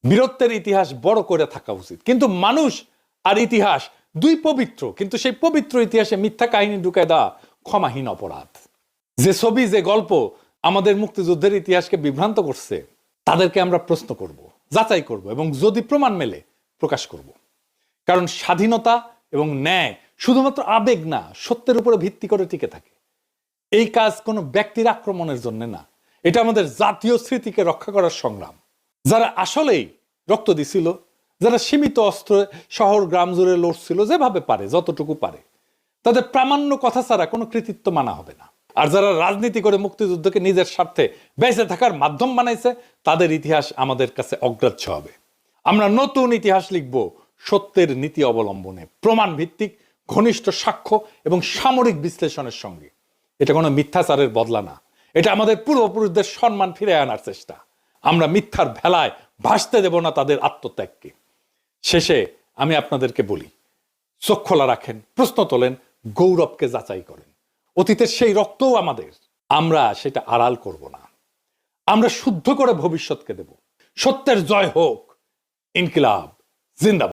বীরত্বের ইতিহাস বড় করে থাকা উচিত। কিন্তু মানুষ আর ইতিহাস দুই পবিত্র, কিন্তু সেই পবিত্র ইতিহাসে মিথ্যা কাহিনী ঢুকায় দেওয়া ক্ষমাহীন অপরাধ। যে ছবি, যে গল্প আমাদের মুক্তিযুদ্ধের ইতিহাসকে বিভ্রান্ত করছে, তাদেরকে আমরা প্রশ্ন করব, যাচাই করব, এবং যদি প্রমাণ মেলে প্রকাশ করব। কারণ স্বাধীনতা এবং ন্যায় শুধুমাত্র আবেগ না, সত্যের উপরে ভিত্তি করে টিকে থাকে। এই কাজ কোনো ব্যক্তির আক্রমণের জন্য না, এটা আমাদের জাতীয় স্মৃতিকে রক্ষা করার সংগ্রাম। যারা আসলেই রক্ত দিছিল, যারা সীমিত অস্ত্রে শহর গ্রাম জুড়ে লড়ছিল, যেভাবে পারে, যতটুকু পারে, তাদের প্রামাণ্য কথা ছাড়া কোনো কৃতিত্ব মানা হবে না। আর যারা রাজনীতি করে মুক্তিযুদ্ধকে নিজের স্বার্থে বেঁচে থাকার মাধ্যম বানাইছে, তাদের ইতিহাস আমাদের কাছে অগ্রাহ্য হবে। আমরা নতুন ইতিহাস লিখব সত্যের নীতি অবলম্বনে, প্রমাণ ভিত্তিক, ঘনিষ্ঠ সাক্ষ্য এবং সামরিক বিশ্লেষণের সঙ্গে। এটা কোনো মিথ্যাচারের বদলা না, এটা আমাদের পূর্বপুরুষদের সম্মান ফিরে আনার চেষ্টা। আমরা মিথ্যার ভেলায় ভাসতে দেব না তাদের আত্মত্যাগকে। শেষে আমি আপনাদেরকে বলি, চোখ খোলা রাখেন, প্রশ্ন তোলেন, গৌরবকে যাচাই করেন। অতীতের সেই রক্তও আমাদের, আমরা সেটা আড়াল করব না। আমরা শুদ্ধ করে ভবিষ্যৎকে দেব। সত্যের জয় হোক। ইনকিলাব জিন্দাবাদ।